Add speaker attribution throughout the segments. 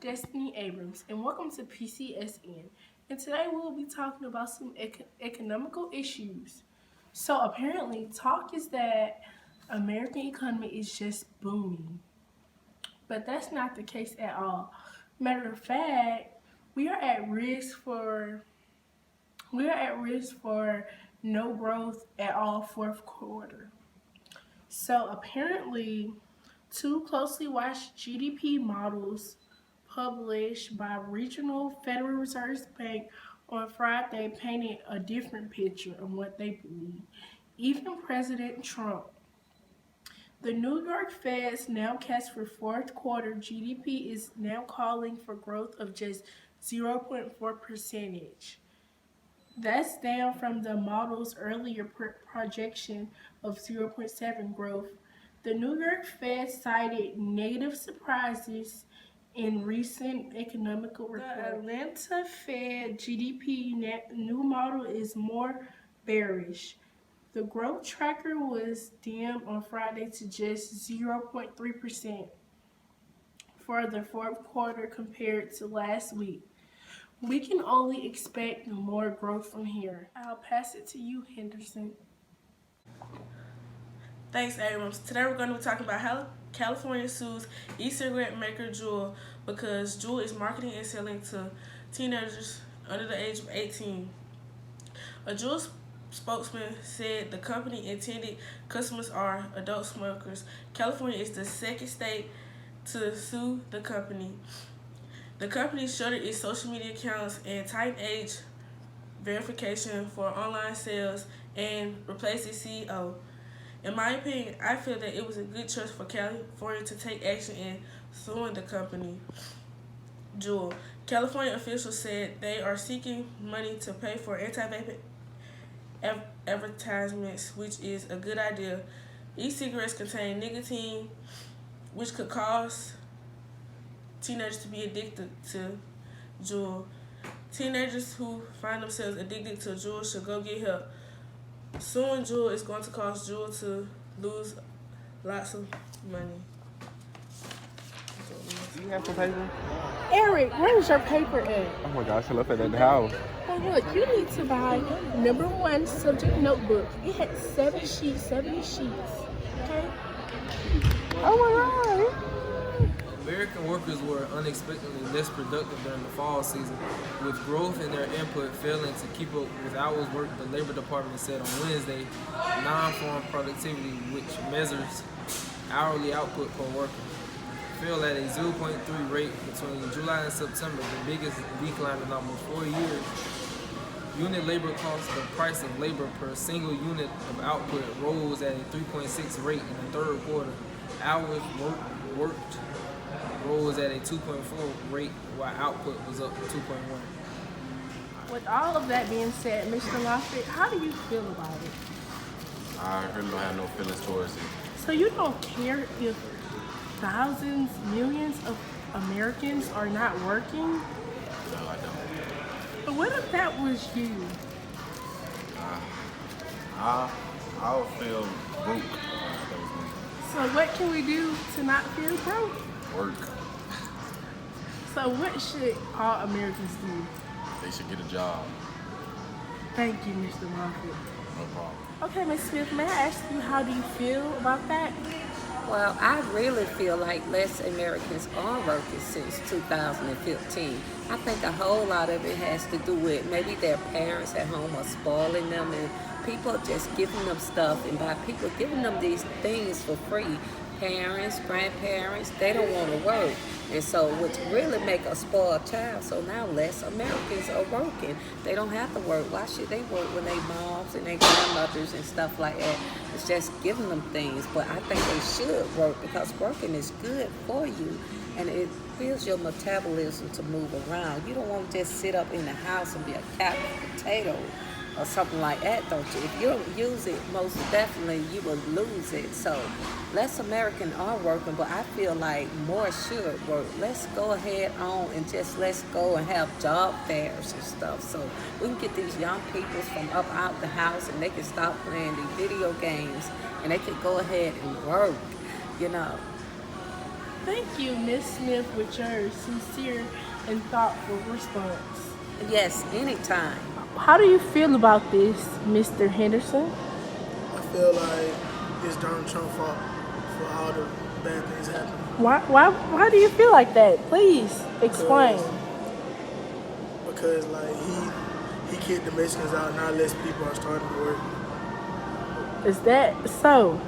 Speaker 1: Destiny Abrams, and welcome to PCSN. And today we'll be talking about some economical issues. So apparently, talk is that American economy is just booming, but that's not the case at all. Matter of fact, we are at risk for no growth at all fourth quarter. So apparently, two closely watched GDP models published by Regional Federal Reserve Bank on Friday painted a different picture of what they believe. Even President Trump. The New York Fed's nowcast for fourth quarter GDP is now calling for growth of just 0.4%. That's down from the model's earlier projection of 0.7 growth. The New York Fed cited negative surprises in recent economic reports. The Atlanta Fed GDP new model is more bearish. The growth tracker was dimmed on Friday to just 0.3% for the fourth quarter compared to last week. We can only expect more growth from here. I'll pass it to you, Henderson. Thanks, Abrams. Today we're going to be talking about how California sues e-cigarette maker Juul because Juul is marketing and selling to teenagers under the age of 18. A Juul spokesman said the company intended customers are adult smokers. California is the second state to sue the company. The company shuttered its social media accounts and tightened age verification for online sales and replaced its CEO. In my opinion, I feel that it was a good choice for California to take action in suing the company, Juul. California officials said they are seeking money to pay for anti-vaping advertisements, which is a good idea. E-cigarettes contain nicotine, which could cause teenagers to be addicted to Juul. Teenagers who find themselves addicted to Juul should go get help. Suing Juul is going to cause Juul to lose lots of money.
Speaker 2: Do you have some paper?
Speaker 1: Eric, where's your paper at?
Speaker 2: Oh my gosh, I left it at the house.
Speaker 1: Oh look, you need to buy #1 subject notebook. It had 70 sheets. Okay?
Speaker 2: Oh my god.
Speaker 3: American workers were unexpectedly less productive during the fall season, with growth in their input failing to keep up with hours worked. The Labor Department said on Wednesday, non-farm productivity, which measures hourly output per worker, fell at a 0.3 rate between July and September, the biggest decline in almost 4 years. Unit labor cost, the price of labor per single unit of output, rose at a 3.6 rate in the third quarter. Hours worked rose at a 2.4 rate, while output was up 2.1.
Speaker 1: With all of that being said, Mr. Loffit, how do you feel about it?
Speaker 4: I really don't have no feelings towards it.
Speaker 1: So you don't care if thousands, millions of Americans are not working?
Speaker 4: No, I don't.
Speaker 1: But what if that was you?
Speaker 4: I'll feel broke if that was me.
Speaker 1: So what can we do to not feel broke?
Speaker 4: Work.
Speaker 1: So what should all Americans do?
Speaker 4: They should get a job.
Speaker 1: Thank you, Mr. Loffit.
Speaker 4: No problem.
Speaker 1: Okay, Ms. Smith, may I ask you, how do you feel about that?
Speaker 5: Well, I really feel like less Americans are working since 2015. I think a whole lot of it has to do with maybe their parents at home are spoiling them and people just giving them stuff, and by people giving them these things for free, parents, grandparents, they don't want to work. And so which really make a spoiled child. So now less Americans are working. They don't have to work. Why should they work when they moms and their grandmothers and stuff like that? It's just giving them things. But I think they should work because working is good for you. And it builds your metabolism to move around. You don't want to just sit up in the house and be a couch potato or something like that, don't you? If you don't use it, most definitely you will lose it. So less Americans are working, but I feel like more should work. Let's go ahead on and just let's go and have job fairs and stuff. So we can get these young people from up out the house and they can stop playing these video games and they can go ahead and work, you know.
Speaker 1: Thank you, Miss Smith, with your sincere and thoughtful response.
Speaker 5: Yes, anytime.
Speaker 1: How do you feel about this, Mr. Henderson?
Speaker 6: I feel like it's Donald Trump's fault for all the bad things happening.
Speaker 1: Why do you feel like that? Please explain.
Speaker 6: Because like he kicked the Mexicans out, now less people are starting to work.
Speaker 1: Is that so?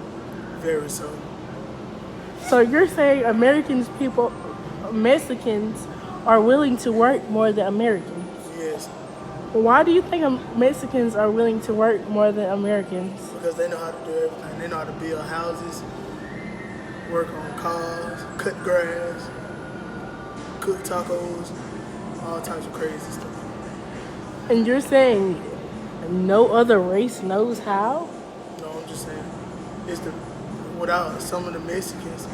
Speaker 6: Very so.
Speaker 1: So you're saying Mexicans are willing to work more than Americans?
Speaker 6: Yes,
Speaker 1: Why do you think Mexicans are willing to work more than Americans?
Speaker 6: because they know how to do everything. They know how to build houses, work on cars, cut grass, cook tacos, all types of crazy stuff.
Speaker 1: And you're saying no other race knows how?
Speaker 6: No, I'm just saying, without some of the Mexicans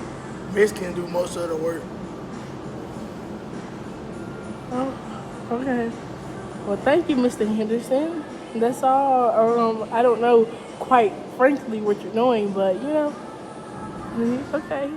Speaker 6: do most of the work.
Speaker 1: Oh, okay. Well, thank you, Mr. Henderson. That's all. I don't know quite frankly what you're doing, but you know, it's okay.